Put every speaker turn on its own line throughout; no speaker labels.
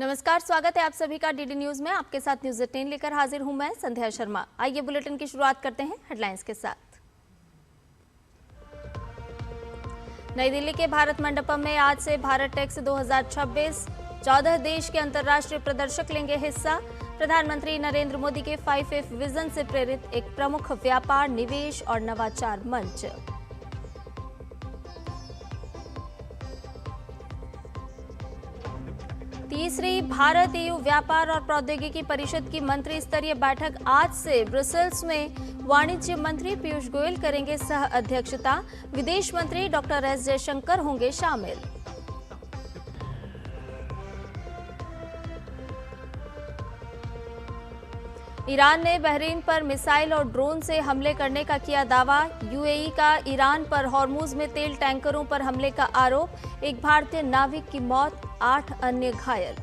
नमस्कार, स्वागत है आप सभी का डीडी न्यूज में। आपके साथ न्यूज 10 लेकर हाजिर हूं मैं संध्या शर्मा। आइए बुलेटिन की शुरुआत करते हैं हेडलाइंस के साथ। नई दिल्ली के भारत मंडपम में आज से भारत टेक्स 2026 14 देश के अंतर्राष्ट्रीय प्रदर्शक लेंगे हिस्सा। प्रधानमंत्री नरेंद्र मोदी के 5F विजन से प्रेरित एक प्रमुख व्यापार, निवेश और नवाचार मंच। तीसरी भारत EU व्यापार और प्रौद्योगिकी परिषद की मंत्री स्तरीय बैठक आज से ब्रुसेल्स में। वाणिज्य मंत्री पीयूष गोयल करेंगे सह अध्यक्षता। विदेश मंत्री डॉक्टर एस जयशंकर होंगे शामिल। ईरान ने बहरीन पर मिसाइल और ड्रोन से हमले करने का किया दावा। UAE का ईरान पर हॉर्मुज में तेल टैंकरों पर हमले का आरोप। एक भारतीय नाविक की मौत, 8 अन्य घायल।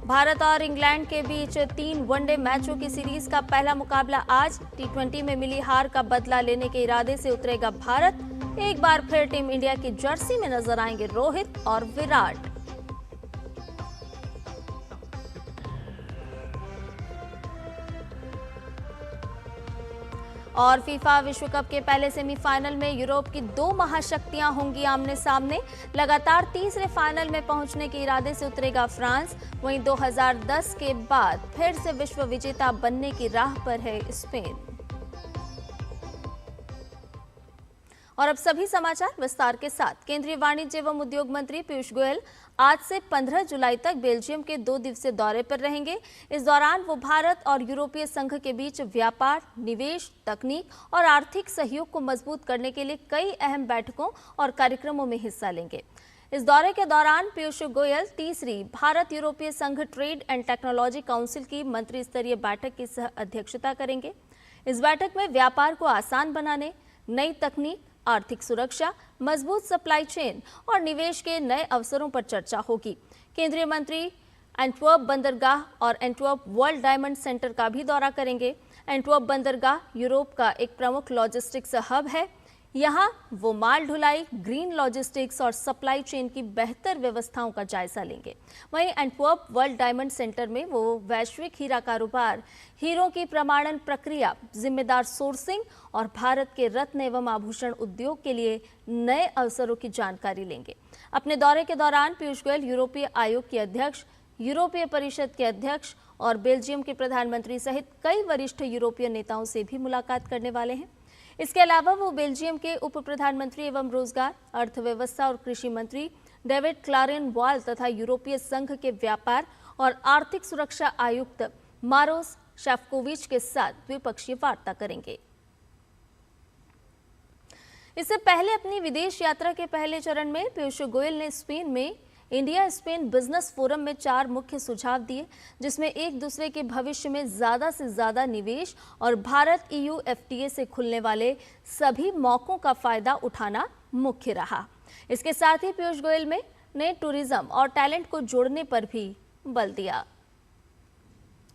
भारत और इंग्लैंड के बीच 3 वनडे मैचों की सीरीज का पहला मुकाबला आज। T20 में मिली हार का बदला लेने के इरादे से उतरेगा भारत। एक बार फिर टीम इंडिया की जर्सी में नजर आएंगे रोहित और विराट। और फीफा विश्व कप के पहले सेमीफाइनल में यूरोप की 2 महाशक्तियां होंगी आमने सामने। लगातार तीसरे फाइनल में पहुंचने के इरादे से उतरेगा फ्रांस। वहीं 2010 के बाद फिर से विश्व विजेता बनने की राह पर है स्पेन। और अब सभी समाचार विस्तार के साथ। केंद्रीय वाणिज्य एवं उद्योग मंत्री पीयूष गोयल आज से 15 जुलाई तक बेल्जियम के 2 दिवसीय दौरे पर रहेंगे। इस दौरान वो भारत और यूरोपीय संघ के बीच व्यापार, निवेश, तकनीक और आर्थिक सहयोग को मजबूत करने के लिए कई अहम बैठकों और कार्यक्रमों में हिस्सा लेंगे। इस दौरे के दौरान पीयूष गोयल तीसरी भारत यूरोपीय संघ ट्रेड एंड टेक्नोलॉजी काउंसिल की मंत्री स्तरीय बैठक की सह अध्यक्षता करेंगे। इस बैठक में व्यापार को आसान बनाने, नई तकनीक, आर्थिक सुरक्षा, मजबूत सप्लाई चेन और निवेश के नए अवसरों पर चर्चा होगी। केंद्रीय मंत्री एंटवर्प बंदरगाह और एंटवर्प वर्ल्ड डायमंड सेंटर का भी दौरा करेंगे। एंटवर्प बंदरगाह यूरोप का एक प्रमुख लॉजिस्टिक्स हब है। यहाँ वो माल ढुलाई, ग्रीन लॉजिस्टिक्स और सप्लाई चेन की बेहतर व्यवस्थाओं का जायजा लेंगे। वहीं एंटवर्प वर्ल्ड डायमंड सेंटर में वो वैश्विक हीरा कारोबार, हीरों की प्रमाणन प्रक्रिया, जिम्मेदार सोर्सिंग और भारत के रत्न एवं आभूषण उद्योग के लिए नए अवसरों की जानकारी लेंगे। अपने दौरे के दौरान पीयूष गोयल यूरोपीय आयोग के अध्यक्ष, यूरोपीय परिषद के अध्यक्ष और बेल्जियम के प्रधानमंत्री सहित कई वरिष्ठ यूरोपीय नेताओं से भी मुलाकात करने वाले हैं। इसके अलावा वो बेल्जियम के उप प्रधानमंत्री एवं रोजगार, अर्थव्यवस्था और कृषि मंत्री डेविड क्लारेन-वॉल तथा यूरोपीय संघ के व्यापार और आर्थिक सुरक्षा आयुक्त मारोस शेफकोविच के साथ द्विपक्षीय वार्ता करेंगे। इससे पहले अपनी विदेश यात्रा के पहले चरण में पीयूष गोयल ने स्पेन में इंडिया स्पेन बिजनेस फोरम में 4 मुख्य सुझाव दिए, जिसमें एक दूसरे के भविष्य में ज्यादा से ज्यादा निवेश और भारत EU FTA से खुलने वाले सभी मौकों का फायदा उठाना मुख्य रहा। इसके साथ ही पीयूष गोयल ने टूरिज्म और टैलेंट को जोड़ने पर भी बल दिया।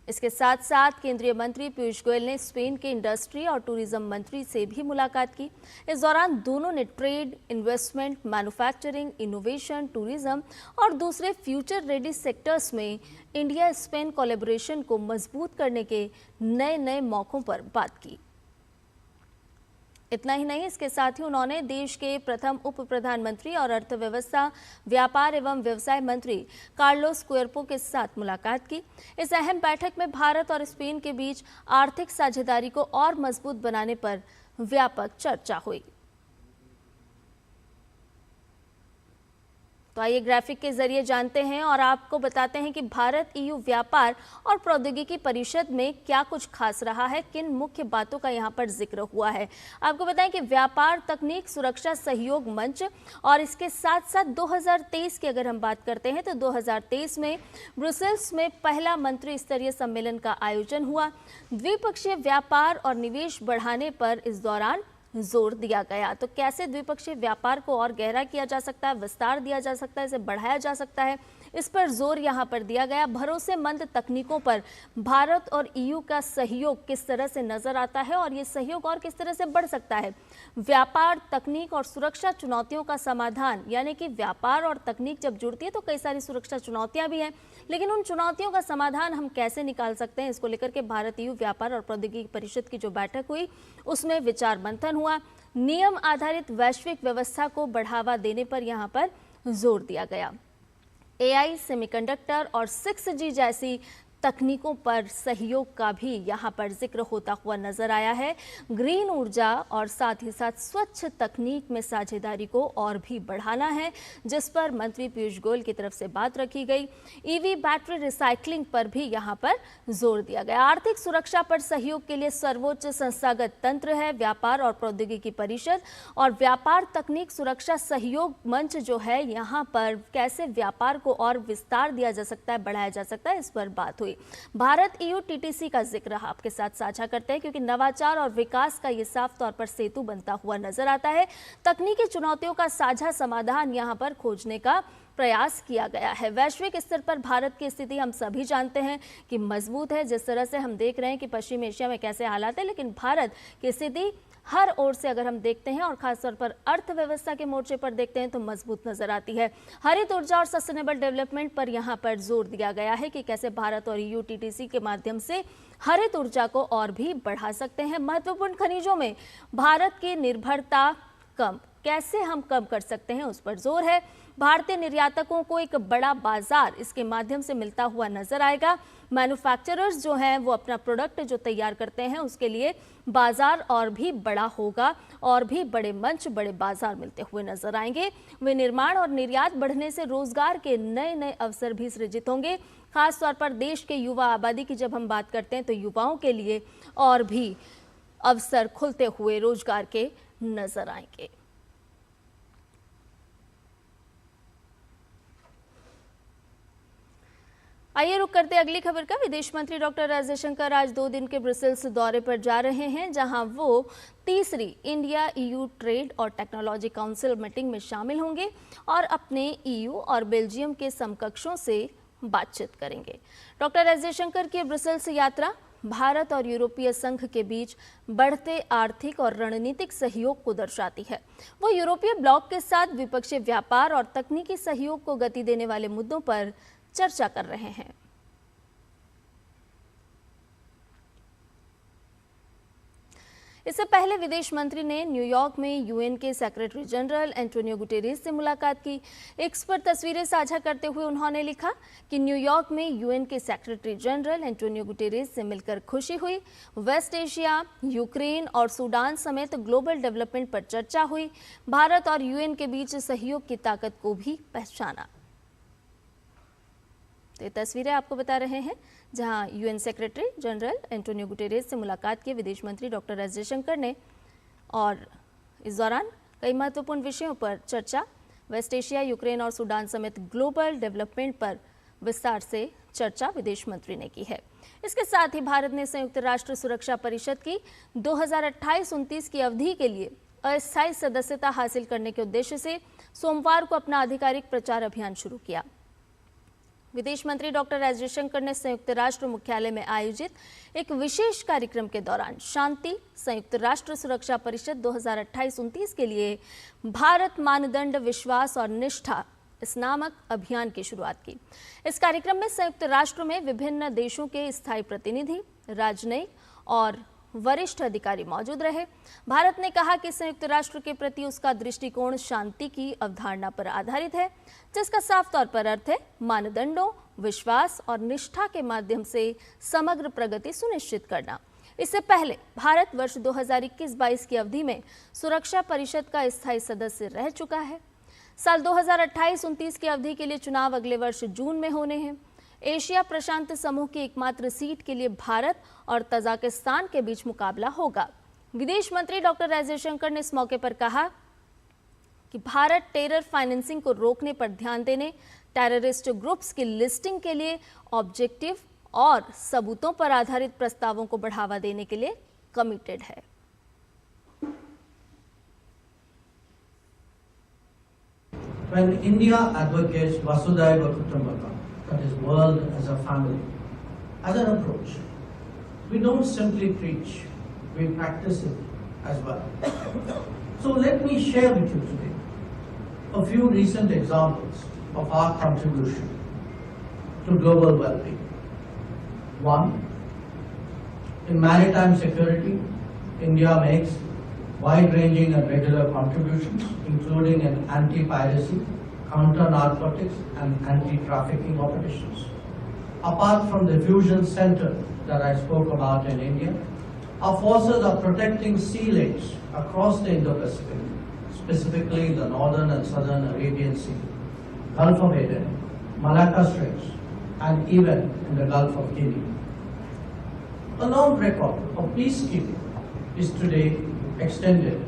इसके साथ साथ केंद्रीय मंत्री पीयूष गोयल ने स्पेन के इंडस्ट्री और टूरिज्म मंत्री से भी मुलाकात की। इस दौरान दोनों ने trade, investment, manufacturing, innovation, tourism और दूसरे फ्यूचर रेडी सेक्टर्स में इंडिया स्पेन कोलैबोरेशन को मजबूत करने के नए मौकों पर बात की। इतना ही नहीं, इसके साथ ही उन्होंने देश के प्रथम उप प्रधानमंत्री और अर्थव्यवस्था, व्यापार एवं व्यवसाय मंत्री कार्लोस क्वेर्पो के साथ मुलाकात की। इस अहम बैठक में भारत और स्पेन के बीच आर्थिक साझेदारी को और मजबूत बनाने पर व्यापक चर्चा हुई। तो आइए ग्राफिक के जरिए जानते हैं और आपको बताते हैं कि भारत EU व्यापार और प्रौद्योगिकी परिषद में क्या कुछ खास रहा है, किन मुख्य बातों का यहाँ पर जिक्र हुआ है। आपको बताएं कि व्यापार, तकनीक, सुरक्षा सहयोग मंच और इसके साथ साथ 2023 की अगर हम बात करते हैं तो 2023 में ब्रुसेल्स में पहला मंत्री स्तरीय सम्मेलन का आयोजन हुआ। द्विपक्षीय व्यापार और निवेश बढ़ाने पर इस दौरान जोर दिया गया। तो कैसे द्विपक्षीय व्यापार को और गहरा किया जा सकता है, विस्तार दिया जा सकता है, इसे बढ़ाया जा सकता है, इस पर जोर यहाँ पर दिया गया। भरोसेमंद तकनीकों पर भारत और EU का सहयोग किस तरह से नजर आता है और ये सहयोग और किस तरह से बढ़ सकता है। व्यापार, तकनीक और सुरक्षा चुनौतियों का समाधान, यानी कि व्यापार और तकनीक जब जुड़ती है तो कई सारी सुरक्षा चुनौतियां भी हैं, लेकिन उन चुनौतियों का समाधान हम कैसे निकाल सकते हैं, इसको लेकर के भारत EU व्यापार और प्रौद्योगिकी परिषद की जो बैठक हुई उसमें विचार मंथन हुआ। नियम आधारित वैश्विक व्यवस्था को बढ़ावा देने पर यहां पर जोर दिया गया। AI, सेमीकंडक्टर और 6G जैसी तकनीकों पर सहयोग का भी यहाँ पर जिक्र होता हुआ नजर आया है। ग्रीन ऊर्जा और साथ ही साथ स्वच्छ तकनीक में साझेदारी को और भी बढ़ाना है, जिस पर मंत्री पीयूष गोयल की तरफ से बात रखी गई। EV बैटरी रिसाइकलिंग पर भी यहाँ पर जोर दिया गया। आर्थिक सुरक्षा पर सहयोग के लिए सर्वोच्च संस्थागत तंत्र है व्यापार और प्रौद्योगिकी परिषद, और व्यापार तकनीक सुरक्षा सहयोग मंच जो है, यहाँ पर कैसे व्यापार को और विस्तार दिया जा सकता है, बढ़ाया जा सकता है, इस पर बात हुई। भारत EU TTC का जिक्र आपके साथ साझा करते हैं, क्योंकि नवाचार और विकास का ये साफ तौर पर सेतु बनता हुआ नजर आता है। तकनीकी चुनौतियों का साझा समाधान यहां पर खोजने का प्रयास किया गया है। वैश्विक स्तर पर भारत की स्थिति हम सभी जानते हैं कि मजबूत है। जिस तरह से हम देख रहे हैं कि पश्चिम एशिया में कैसे हालात है, लेकिन भारत की स्थिति हर ओर से अगर हम देखते हैं और खासतौर पर अर्थव्यवस्था के मोर्चे पर देखते हैं तो मजबूत नजर आती है। हरित ऊर्जा और सस्टेनेबल डेवलपमेंट पर यहाँ पर जोर दिया गया है कि कैसे भारत और EU TTC के माध्यम से हरित ऊर्जा को और भी बढ़ा सकते हैं। महत्वपूर्ण खनिजों में भारत की निर्भरता कैसे हम कम कर सकते हैं, उस पर जोर है। भारतीय निर्यातकों को एक बड़ा बाजार इसके माध्यम से मिलता हुआ नजर आएगा। मैन्युफैक्चरर्स जो हैं वो अपना प्रोडक्ट जो तैयार करते हैं उसके लिए बाजार और भी बड़ा होगा और भी बड़े मंच, बड़े बाजार मिलते हुए नजर आएंगे। विनिर्माण और निर्यात बढ़ने से रोजगार के नए नए अवसर भी सृजित होंगे। खासतौर पर देश के युवा आबादी की जब हम बात करते हैं तो युवाओं के लिए और भी अवसर खुलते हुए रोजगार के नजर आएंगे। आइए रुक करते अगली खबर का। विदेश मंत्री डॉक्टर एस जयशंकर आज 2 दिन के ब्रसेल्स दौरे पर जा रहे हैं, जहां वो तीसरी इंडिया EU ट्रेड और टेक्नोलॉजी काउंसिल मीटिंग में शामिल होंगे और अपने EU और बेल्जियम के समकक्षों से बातचीत करेंगे। डॉक्टर एस जयशंकर की ब्रसेल्स यात्रा भारत और यूरोपीय संघ के बीच बढ़ते आर्थिक और रणनीतिक सहयोग को दर्शाती है। वो यूरोपीय ब्लॉक के साथ द्विपक्षीय व्यापार और तकनीकी सहयोग को गति देने वाले मुद्दों पर चर्चा कर रहे हैं। इससे पहले विदेश मंत्री ने न्यूयॉर्क में UN के सेक्रेटरी जनरल एंटोनियो गुटेरेस से मुलाकात की। एक्स पर तस्वीरें साझा करते हुए उन्होंने लिखा कि न्यूयॉर्क में UN के सेक्रेटरी जनरल एंटोनियो गुटेरेस से मिलकर खुशी हुई। वेस्ट एशिया, यूक्रेन और सूडान समेत ग्लोबल डेवलपमेंट पर चर्चा हुई। भारत और UN के बीच सहयोग की ताकत को भी पहचाना। तो ये तस्वीरें आपको बता रहे हैं जहां UN secretary general Antonio Guterres से मुलाकात की विदेश मंत्री डॉक्टर एस जयशंकर ने, और इस दौरान कई महत्वपूर्ण विषयों पर चर्चा, वेस्ट एशिया, यूक्रेन और सूडान समेत ग्लोबल डेवलपमेंट पर विस्तार से चर्चा विदेश मंत्री ने की है। इसके साथ ही भारत ने संयुक्त राष्ट्र सुरक्षा परिषद की 2028-29 की अवधि के लिए अस्थायी सदस्यता हासिल करने के उद्देश्य से सोमवार को अपना आधिकारिक प्रचार अभियान शुरू किया। विदेश मंत्री डॉक्टर एस जयशंकर ने संयुक्त राष्ट्र मुख्यालय में आयोजित एक विशेष कार्यक्रम के दौरान शांति संयुक्त राष्ट्र सुरक्षा परिषद 2028-29 के लिए भारत मानदंड, विश्वास और निष्ठा इस नामक अभियान की शुरुआत की। इस कार्यक्रम में संयुक्त राष्ट्र में विभिन्न देशों के स्थायी प्रतिनिधि, राजनयिक और वरिष्ठ अधिकारी मौजूद रहे। भारत ने कहा कि संयुक्त राष्ट्र के प्रति उसका दृष्टिकोण शांति की अवधारणा पर आधारित है, जिसका साफ तौर पर अर्थ है मानदंडों, विश्वास और निष्ठा के माध्यम से समग्र प्रगति सुनिश्चित करना। इससे पहले भारत वर्ष 2021-22 की अवधि में सुरक्षा परिषद का स्थायी सदस्य रह चुका है। साल 2028-29 की अवधि के लिए चुनाव अगले वर्ष जून में होने हैं। एशिया प्रशांत समूह की एकमात्र सीट के लिए भारत और तजाकिस्तान के बीच मुकाबला होगा। विदेश मंत्री डॉक्टर एस जयशंकर ने इस मौके पर कहा कि भारत टेरर फाइनेंसिंग को रोकने पर ध्यान देने, टेररिस्ट ग्रुप्स की लिस्टिंग के लिए ऑब्जेक्टिव और सबूतों पर आधारित प्रस्तावों को बढ़ावा देने के लिए कमिटेड है।
when India advocates Vasudhaiva Kutumbakam, that is world as a family, as an approach, we don't simply preach, we practice it as well. So let me share with you today a few recent examples of our contribution to global well-being. One, in maritime security, India makes wide-ranging and regular contributions, including in anti-piracy, counter-narcotics, and anti-trafficking operations. Apart from the fusion center that I spoke about in India, our forces are protecting sea lanes across the Indo-Pacific, specifically the northern and southern Arabian Sea, Gulf of Aden, Malacca Straits, and even in the Gulf of Guinea. A long record of peacekeeping is today extended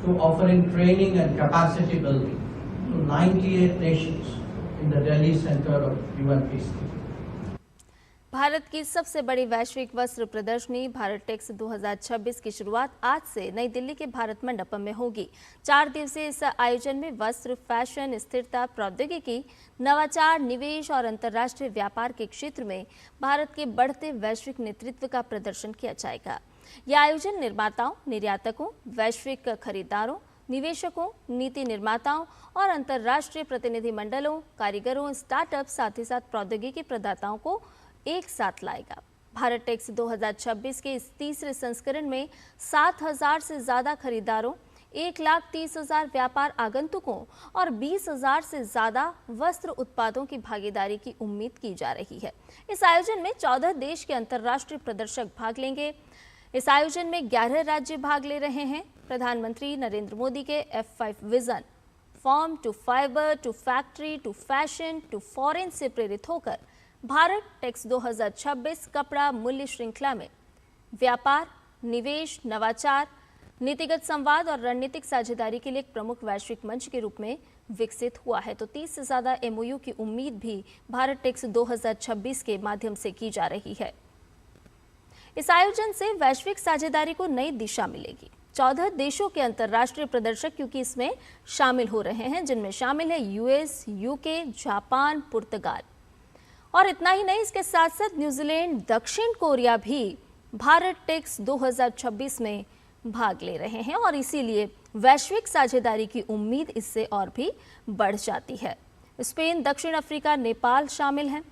to offering training and capacity building to 98 nations in the Delhi Center of UN Peacekeeping.
Bharat की सबसे बड़ी वैश्विक वस्त्र प्रदर्शनी Bharat takes 2026 की शुरुआत आज से नई दिल्ली के भारत मंडपम में होगी। 4 दिवसीय इस आयोजन में वस्त्र, फैशन, स्थिरता, प्रौद्योगिकी, नवाचार, निवेश और अंतर्राष्ट्रीय व्यापार के क्षेत्र में भारत के बढ़ते वैश्विक नेतृत्व का प्रदर्शन किया जाएगा। यह आयोजन निर्माताओं, निर्यातकों, वैश्विक खरीदारों, निवेशकों, नीति निर्माताओं और अंतर्राष्ट्रीय प्रतिनिधि मंडलों, कारीगरों, स्टार्टअप, साथ ही साथ प्रौद्योगिकी प्रदाताओं को एक साथ लाएगा। भारत टेक्स 2026 के इस तीसरे संस्करण में 7,000 से ज्यादा खरीदारों, 1,30,000 व्यापार आगंतुकों और 20,000 से ज्यादा वस्त्र उत्पादों की भागीदारी की उम्मीद की जा रही है। इस आयोजन में 14 देश के अंतर्राष्ट्रीय प्रदर्शक भाग लेंगे। इस आयोजन में 11 राज्य भाग ले रहे हैं। प्रधानमंत्री नरेंद्र मोदी के F5 vision, form to fibre to factory to fashion to foreign से प्रेरित होकर भारत टेक्स 2026 कपड़ा मूल्य श्रृंखला में व्यापार, निवेश, नवाचार, नीतिगत संवाद और रणनीतिक साझेदारी के लिए एक प्रमुख वैश्विक मंच के रूप में विकसित हुआ है। तो 30 से ज्यादा MOU की उम्मीद भी भारत टेक्स 2026 के माध्यम से की जा रही है। इस आयोजन से वैश्विक साझेदारी को नई दिशा मिलेगी। 14 देशों के अंतर्राष्ट्रीय प्रदर्शक क्योंकि इसमें शामिल हो रहे हैं, जिनमें शामिल है US, UK, जापान, पुर्तगाल और इतना ही नहीं, इसके साथ साथ न्यूजीलैंड, दक्षिण कोरिया भी भारत टेक्स 2026 में भाग ले रहे हैं और इसीलिए वैश्विक साझेदारी की उम्मीद इससे और भी बढ़ जाती है। स्पेन, दक्षिण अफ्रीका, नेपाल शामिल हैं।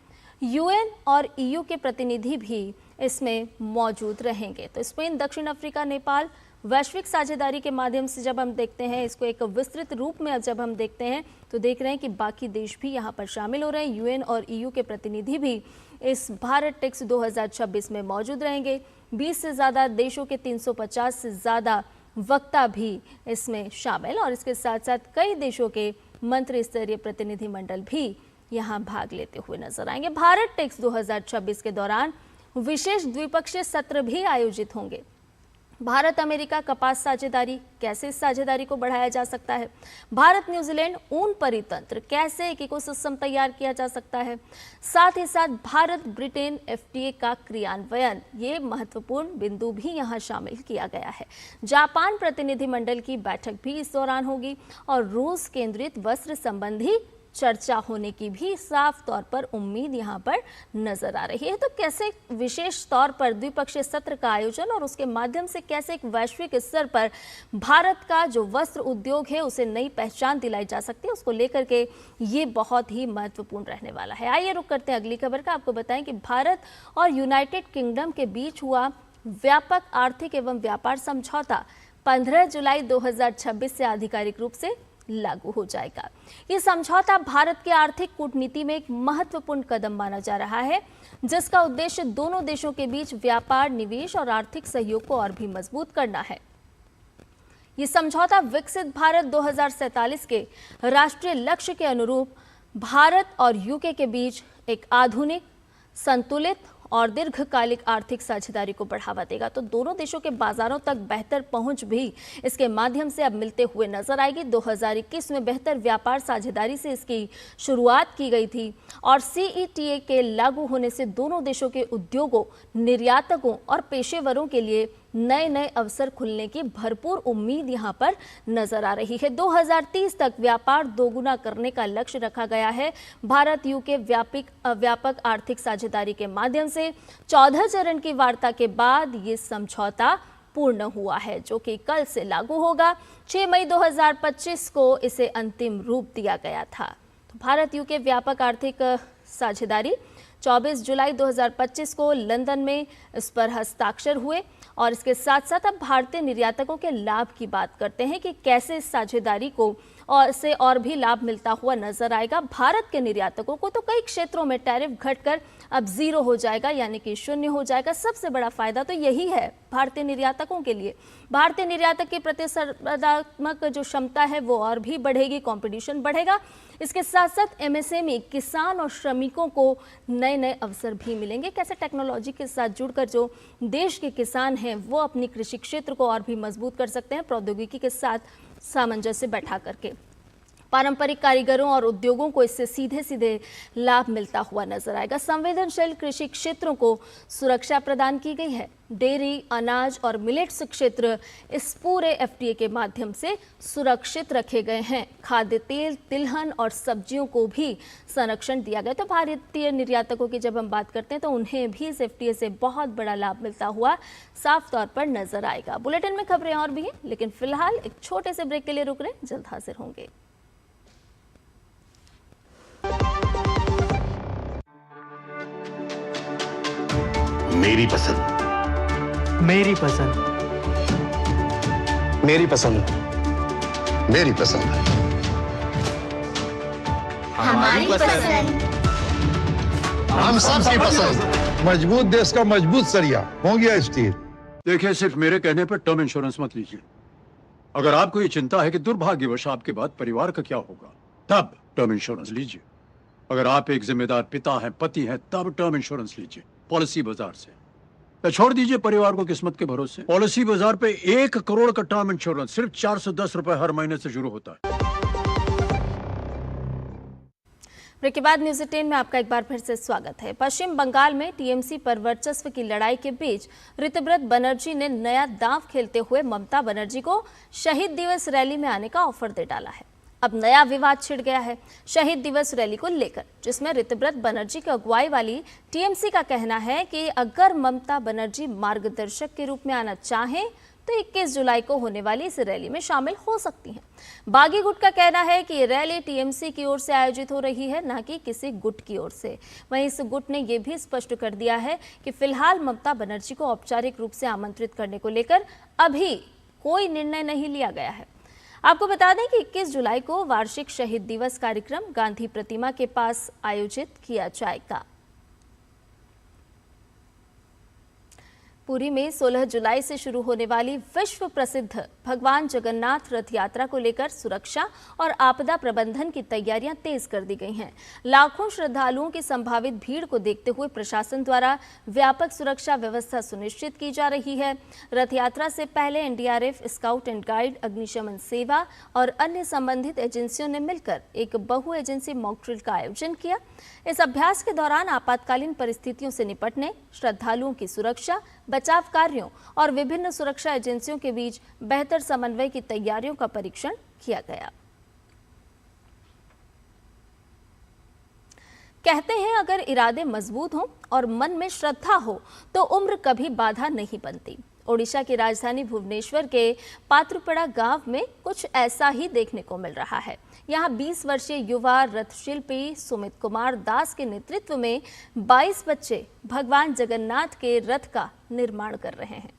UN और EU के प्रतिनिधि भी इसमें मौजूद रहेंगे। तो स्पेन, दक्षिण अफ्रीका, नेपाल वैश्विक साझेदारी के माध्यम से जब हम देखते हैं, इसको एक विस्तृत रूप में जब हम देखते हैं तो देख रहे हैं कि बाकी देश भी यहाँ पर शामिल हो रहे हैं। UN और EU के प्रतिनिधि भी इस भारत टेक्स 2026 में मौजूद रहेंगे। 20 से ज़्यादा देशों के 350 से ज़्यादा वक्ता भी इसमें शामिल और इसके साथ साथ कई देशों के मंत्री स्तरीय प्रतिनिधि मंडल भी यहाँ भाग लेते हुए नजर आएंगे। भारत टेक्स 2026 के दौरान विशेष द्विपक्षीय सत्र भी आयोजित होंगे। भारत अमेरिका कपास साझेदारी, कैसे इस साझेदारी को बढ़ाया जा सकता है, भारत न्यूजीलैंड ऊन परितंत्र, कैसे एक इकोसिस्टम तैयार किया जा सकता है, साथ ही साथ भारत ब्रिटेन FTA का क्रियान्वयन, ये महत्वपूर्ण बिंदु भी यहाँ शामिल किया गया है। जापान प्रतिनिधिमंडल की बैठक भी इस दौरान होगी और रूस केंद्रित वस्त्र संबंधी चर्चा होने की भी साफ तौर पर उम्मीद यहाँ पर नजर आ रही है। तो कैसे विशेष तौर पर द्विपक्षीय सत्र का आयोजन और उसके माध्यम से कैसे एक वैश्विक स्तर पर भारत का जो वस्त्र उद्योग है उसे नई पहचान दिलाई जा सकती है, उसको लेकर के ये बहुत ही महत्वपूर्ण रहने वाला है। आइए रुक करते हैं अगली खबर का। आपको बताएं कि भारत और यूनाइटेड किंगडम के बीच हुआ व्यापक आर्थिक एवं व्यापार समझौता 15 जुलाई 2026 से आधिकारिक रूप से लागू हो जाएगा। ये समझौता भारत के आर्थिक कूटनीति में एक महत्वपूर्ण कदम माना जा रहा है, जिसका उद्देश्य दोनों देशों के बीच व्यापार, निवेश और आर्थिक सहयोग को और भी मजबूत करना है। ये समझौता विकसित भारत 2047 के राष्ट्रीय लक्ष्य के अनुरूप भारत और यूके के बीच एक आधुनिक, संतुलित और दीर्घकालिक आर्थिक साझेदारी को बढ़ावा देगा। तो दोनों देशों के बाजारों तक बेहतर पहुंच भी इसके माध्यम से अब मिलते हुए नजर आएगी। 2021 में बेहतर व्यापार साझेदारी से इसकी शुरुआत की गई थी और CETA के लागू होने से दोनों देशों के उद्योगों, निर्यातकों और पेशेवरों के लिए नए नए अवसर खुलने की भरपूर उम्मीद यहां पर नजर आ रही है। 2030 तक व्यापार दोगुना करने का लक्ष्य रखा गया है। भारत यूके व्यापक आर्थिक साझेदारी के माध्यम से 14 चरण की वार्ता के बाद ये समझौता पूर्ण हुआ है, जो कि कल से लागू होगा। 6 मई 2025 को इसे अंतिम रूप दिया गया था। तो भारत यूके व्यापक आर्थिक साझेदारी 24 जुलाई 2025 को लंदन में इस पर हस्ताक्षर हुए। और इसके साथ साथ अब भारतीय निर्यातकों के लाभ की बात करते हैं कि कैसे इस साझेदारी को और से और भी लाभ मिलता हुआ नजर आएगा। भारत के निर्यातकों को तो कई क्षेत्रों में टैरिफ घटकर अब 0 हो जाएगा, यानी कि 0 हो जाएगा। सबसे बड़ा फायदा तो यही है भारतीय निर्यातकों के लिए। भारतीय निर्यातक की प्रतिस्पर्धात्मक जो क्षमता है वो और भी बढ़ेगी, कंपटीशन बढ़ेगा। इसके साथ साथ एमएसएमई, किसान और श्रमिकों को नए नए अवसर भी मिलेंगे। कैसे टेक्नोलॉजी के साथ जुड़कर जो देश के किसान हैं वो अपनी कृषि क्षेत्र को और भी मजबूत कर सकते हैं, प्रौद्योगिकी के साथ सामंजस्य बैठा करके। पारंपरिक कारीगरों और उद्योगों को इससे सीधे सीधे लाभ मिलता हुआ नजर आएगा। संवेदनशील कृषि क्षेत्रों को सुरक्षा प्रदान की गई है। डेयरी, अनाज और मिलेट्स क्षेत्र इस पूरे एफटीए के माध्यम से सुरक्षित रखे गए हैं। खाद्य तेल, तिलहन और सब्जियों को भी संरक्षण दिया गया। तो भारतीय निर्यातकों की जब हम बात करते हैं तो उन्हें भी इस एफटीए से बहुत बड़ा लाभ मिलता हुआ साफ तौर पर नजर आएगा। बुलेटिन में खबरें और भी हैं, लेकिन फिलहाल एक छोटे से ब्रेक के लिए रुक रहे हैं, जल्द हाजिर होंगे।
मेरी पसंद,
मेरी पसंद,
मेरी पसंद, मेरी पसंद,
हमारी पसंद,
हम सबकी पसंद।
मजबूत देश का मजबूत सरिया हो गया स्टील।
देखिए, सिर्फ मेरे कहने पर टर्म इंश्योरेंस मत लीजिए। अगर आपको ये चिंता है कि दुर्भाग्यवश आपके बाद परिवार का क्या होगा, तब टर्म इंश्योरेंस लीजिए। अगर आप एक जिम्मेदार पिता हैं, पति हैं, तब टर्म इंश्योरेंस लीजिए पॉलिसी बाजार से। या छोड़ दीजिए परिवार को किस्मत के भरोसे। पॉलिसी बाजार पे 1 करोड़ का टर्म इंश्योरेंस सिर्फ 410 रुपए हर महीने से शुरू होता है।
ब्रेक के बाद न्यूज 18 में आपका एक बार फिर से स्वागत है। पश्चिम बंगाल में टीएमसी पर वर्चस्व की लड़ाई के बीच ऋतुव्रत बनर्जी ने नया दांव खेलते हुए ममता बनर्जी को शहीद दिवस रैली में आने का ऑफर दे डाला है। अब नया विवाद छिड़ गया है शहीद दिवस रैली को लेकर, जिसमें ऋतुव्रत बनर्जी की अगुवाई वाली टीएमसी का कहना है कि अगर ममता बनर्जी मार्गदर्शक के रूप में आना चाहें तो 21 जुलाई को होने वाली इस रैली में शामिल हो सकती हैं। बागी गुट का कहना है कि ये रैली टीएमसी की ओर से आयोजित हो रही है, न कि किसी गुट की ओर से। वहीं इस गुट ने यह भी स्पष्ट कर दिया है कि फिलहाल ममता बनर्जी को औपचारिक रूप से आमंत्रित करने को लेकर अभी कोई निर्णय नहीं लिया गया है। आपको बता दें कि 21 जुलाई को वार्षिक शहीद दिवस कार्यक्रम गांधी प्रतिमा के पास आयोजित किया जाएगा। पुरी में 16 जुलाई से शुरू होने वाली विश्व प्रसिद्ध भगवान जगन्नाथ रथ यात्रा को लेकर सुरक्षा और आपदा प्रबंधन की तैयारियां तेज कर दी गई हैं। लाखों श्रद्धालुओं की संभावित भीड़ को देखते हुए प्रशासन द्वारा व्यापक सुरक्षा व्यवस्था सुनिश्चित की जा रही है। रथ यात्रा से पहले एनडीआरएफ, स्काउट एंड गाइड, अग्निशमन सेवा और अन्य संबंधित एजेंसियों ने मिलकर एक बहु एजेंसी मॉक ड्रिल का आयोजन किया। इस अभ्यास के दौरान आपातकालीन परिस्थितियों से निपटने, श्रद्धालुओं की सुरक्षा, बचाव कार्यों और विभिन्न सुरक्षा एजेंसियों के बीच बेहतर समन्वय की तैयारियों का परीक्षण किया गया। कहते हैं अगर इरादे मजबूत हों और मन में श्रद्धा हो तो उम्र कभी बाधा नहीं बनती। ओडिशा की राजधानी भुवनेश्वर के पात्रपड़ा गांव में कुछ ऐसा ही देखने को मिल रहा है। यहाँ 20 वर्षीय युवा रथशिल्पी सुमित कुमार दास के नेतृत्व में 22 बच्चे भगवान जगन्नाथ के रथ का निर्माण कर रहे हैं।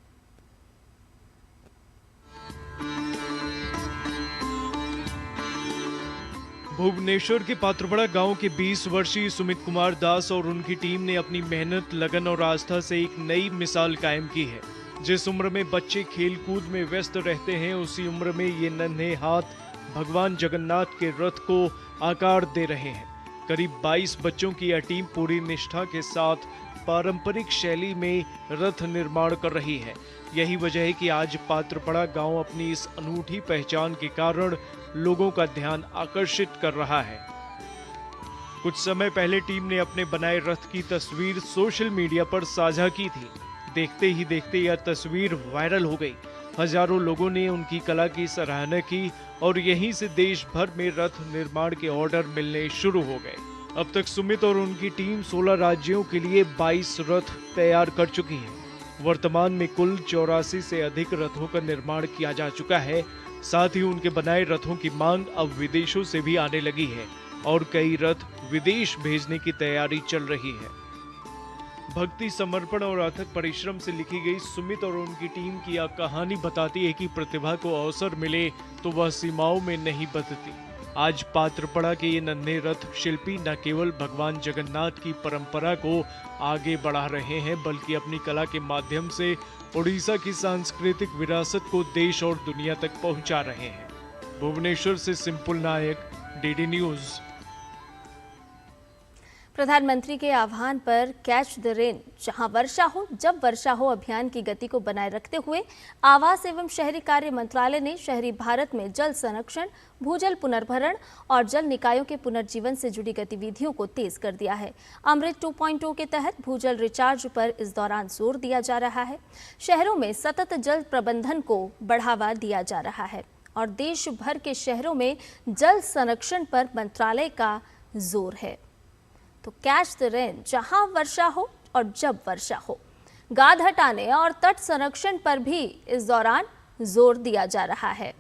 भुवनेश्वर के पात्रपड़ा गांव के 20 वर्षीय सुमित कुमार दास और उनकी टीम ने अपनी मेहनत, लगन और आस्था से एक नई मिसाल कायम की है। जिस उम्र में बच्चे खेलकूद में व्यस्त रहते हैं, उसी उम्र में ये नन्हे हाथ भगवान जगन्नाथ के रथ को आकार दे रहे हैं। करीब 22 बच्चों की यह टीम पूरी निष्ठा के साथ पारंपरिक शैली में रथ निर्माण कर रही है। यही वजह है कि आज पात्रपड़ा गांव अपनी इस अनूठी पहचान के कारण लोगों का ध्यान आकर्षित कर रहा है। कुछ समय पहले टीम ने अपने बनाए रथ की तस्वीर सोशल मीडिया पर साझा की थी। देखते ही देखते यह तस्वीर वायरल हो गई। हजारों लोगों ने उनकी कला की सराहना की और यहीं से देश भर में रथ निर्माण के ऑर्डर मिलने शुरू हो गए। अब तक सुमित और उनकी टीम 16 राज्यों के लिए 22 रथ तैयार कर चुकी है। वर्तमान में कुल 84 से अधिक रथों का निर्माण किया जा चुका है। साथ ही उनके बनाए रथों की मांग अब विदेशों से भी आने लगी है और कई रथ विदेश भेजने की तैयारी चल रही है। भक्ति, समर्पण और अथक परिश्रम से लिखी गई सुमित और उनकी टीम की यह कहानी बताती है कि प्रतिभा को अवसर मिले तो वह सीमाओं में नहीं बंधती। आज पात्रपड़ा के ये नन्हे रथ शिल्पी न केवल भगवान जगन्नाथ की परंपरा को आगे बढ़ा रहे हैं, बल्कि अपनी कला के माध्यम से उड़ीसा की सांस्कृतिक विरासत को देश और दुनिया तक पहुंचा रहे हैं। भुवनेश्वर से सिंपुल नायक, डीडी न्यूज।
प्रधानमंत्री के आह्वान पर कैच द रेन, जहां वर्षा हो जब वर्षा हो अभियान की गति को बनाए रखते हुए आवास एवं शहरी कार्य मंत्रालय ने शहरी भारत में जल संरक्षण, भूजल पुनर्भरण और जल निकायों के पुनर्जीवन से जुड़ी गतिविधियों को तेज कर दिया है। अमृत 2.0 के तहत भूजल रिचार्ज पर इस दौरान जोर दिया जा रहा है। शहरों में सतत जल प्रबंधन को बढ़ावा दिया जा रहा है और देश भर के शहरों में जल संरक्षण पर मंत्रालय का जोर है। तो कैच द रेन, जहां वर्षा हो और जब वर्षा हो, गाद हटाने और तट संरक्षण पर भी इस दौरान जोर दिया जा रहा है।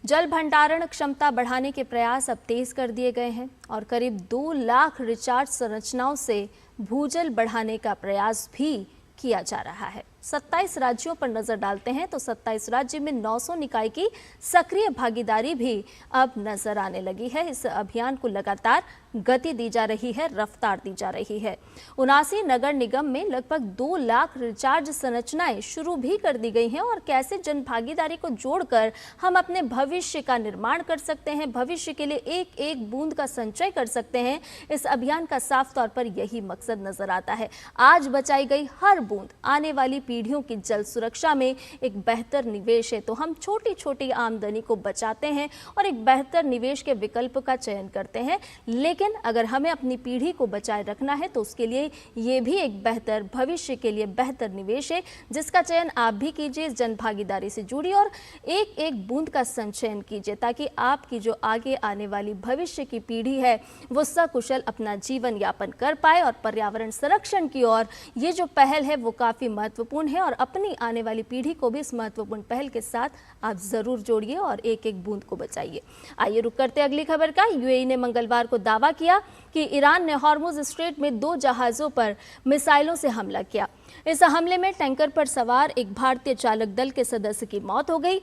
जल भंडारण क्षमता बढ़ाने के प्रयास अब तेज कर दिए गए हैं और करीब 2 लाख रिचार्ज संरचनाओं से भूजल बढ़ाने का प्रयास भी किया जा रहा है। 27 राज्यों पर नजर डालते हैं तो 27 राज्य में 900 निकाय की सक्रिय भागीदारी भी अब नजर आने लगी है। इस अभियान को लगातार गति दी जा रही है, रफ्तार दी जा रही है। 79 नगर निगम में लगभग 2 लाख रिचार्ज संरचनाएं शुरू भी कर दी गई हैं और कैसे जन भागीदारी को जोड़कर हम अपने भविष्य का निर्माण कर सकते हैं, भविष्य के लिए एक एक बूंद का संचय कर सकते हैं, इस अभियान का साफ तौर पर यही मकसद नजर आता है। आज बचाई गई हर बूंद आने वाली पीढ़ियों की जल सुरक्षा में एक बेहतर निवेश है। तो हम छोटी छोटी आमदनी को बचाते हैं और एक बेहतर निवेश के विकल्प का चयन करते हैं, लेकिन अगर हमें अपनी पीढ़ी को बचाए रखना है तो उसके लिए ये भी एक बेहतर भविष्य के लिए बेहतर निवेश है, जिसका चयन आप भी कीजिए। जन भागीदारी से जुड़ी और एक एक बूंद का संचयन कीजिए ताकि आपकी जो आगे आने वाली भविष्य की पीढ़ी है वो सकुशल अपना जीवन यापन कर पाए। और पर्यावरण संरक्षण की ओर ये जो पहल है वो काफी महत्वपूर्ण है और अपनी आने वाली पीढ़ी को भी इस महत्वपूर्ण पहल के साथ आप जरूर जोड़िए और एक एक बूंद को बचाइए। आइए रुक करते अगली खबर का। यूएई ने मंगलवार को दावा किया कि ईरान ने हॉर्मुज स्ट्रेट में 2 जहाजों पर मिसाइलों से हमला किया। इस हमले में टैंकर पर सवार एक भारतीय चालक दल के सदस्य की मौत हो गई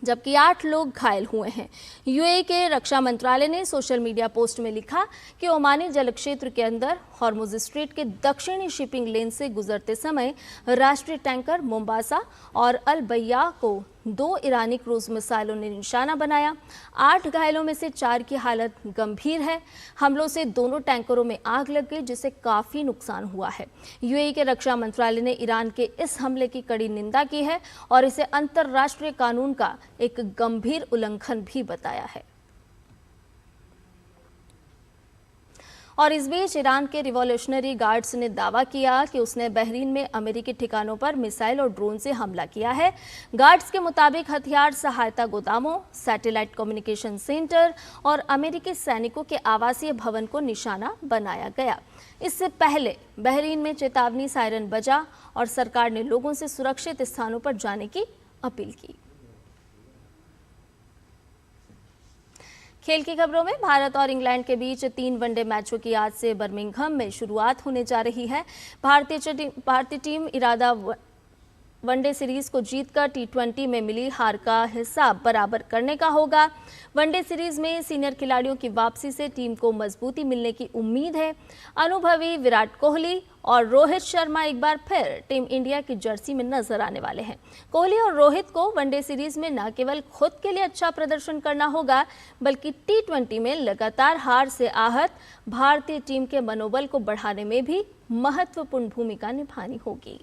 जबकि 8 लोग घायल हुए हैं। यूएई के रक्षा मंत्रालय ने सोशल मीडिया पोस्ट में लिखा कि ओमानी जल क्षेत्र के अंदर हॉर्मुज स्ट्रेट के दक्षिणी शिपिंग लेन से गुजरते समय राष्ट्रीय टैंकर मोम्बासा और अल बय्या को 2 ईरानी क्रूज मिसाइलों ने निशाना बनाया। 8 घायलों में से 4 की हालत गंभीर है। हमलों से दोनों टैंकरों में आग लग गई जिससे काफी नुकसान हुआ है। यूएई के रक्षा मंत्रालय ने ईरान के इस हमले की कड़ी निंदा की है और इसे अंतर्राष्ट्रीय कानून का एक गंभीर उल्लंघन भी बताया है। और इस बीच ईरान के रिवॉल्यूशनरी गार्ड्स ने दावा किया कि उसने बहरीन में अमेरिकी ठिकानों पर मिसाइल और ड्रोन से हमला किया है। गार्ड्स के मुताबिक हथियार सहायता गोदामों, सैटेलाइट कम्युनिकेशन सेंटर और अमेरिकी सैनिकों के आवासीय भवन को निशाना बनाया गया। इससे पहले बहरीन में चेतावनी सायरन बजा और सरकार ने लोगों से सुरक्षित स्थानों पर जाने की अपील की। खेल की खबरों में भारत और इंग्लैंड के बीच 3 वनडे मैचों की आज से बर्मिंघम में शुरुआत होने जा रही है। भारतीय टीम इरादा वनडे सीरीज को जीतकर T20 में मिली हार का हिसाब बराबर करने का होगा। वनडे सीरीज में सीनियर खिलाड़ियों की वापसी से टीम को मजबूती मिलने की उम्मीद है। अनुभवी विराट कोहली और रोहित शर्मा एक बार फिर टीम इंडिया की जर्सी में नजर आने वाले हैं। कोहली और रोहित को वनडे सीरीज में न केवल खुद के लिए अच्छा प्रदर्शन करना होगा बल्कि T20 में लगातार हार से आहत भारतीय टीम के मनोबल को बढ़ाने में भी महत्वपूर्ण भूमिका निभानी होगी।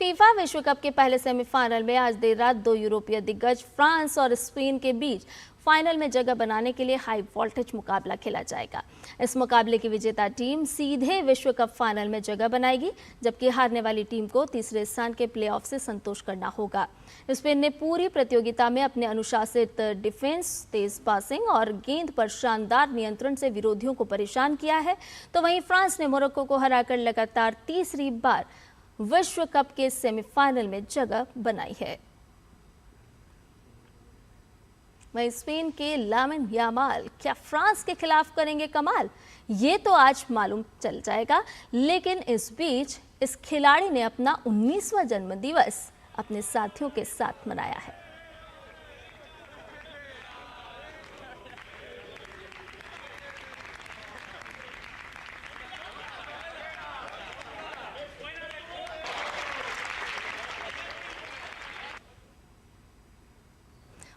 फीफा विश्व कप के पहले सेमीफाइनल में आज देर रात 2 यूरोपीय दिग्गज फ्रांस और स्पेन के बीच फाइनल में जगह बनाने के लिए हाई वोल्टेज मुकाबला खेला जाएगा। इस मुकाबले की विजेता टीम सीधे विश्व कप फाइनल में जगह बनाएगी, जबकि हारने वाली टीम को तीसरे स्थान के प्लेऑफ से संतोष करना होगा। स्पेन ने पूरी प्रतियोगिता में अपने अनुशासित डिफेंस, तेज पासिंग और गेंद पर शानदार नियंत्रण से विरोधियों को परेशान किया है, तो वहीं फ्रांस ने मोरक्को को हराकर लगातार तीसरी बार विश्व कप के सेमीफाइनल में जगह बनाई है। वहीं स्पेन के लामिन यामाल क्या फ्रांस के खिलाफ करेंगे कमाल, ये तो आज मालूम चल जाएगा। लेकिन इस बीच इस खिलाड़ी ने अपना 19वां जन्मदिवस अपने साथियों के साथ मनाया है।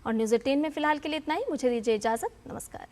और न्यूज़ 18 में फिलहाल के लिए इतना ही। मुझे दीजिए इजाजत। नमस्कार।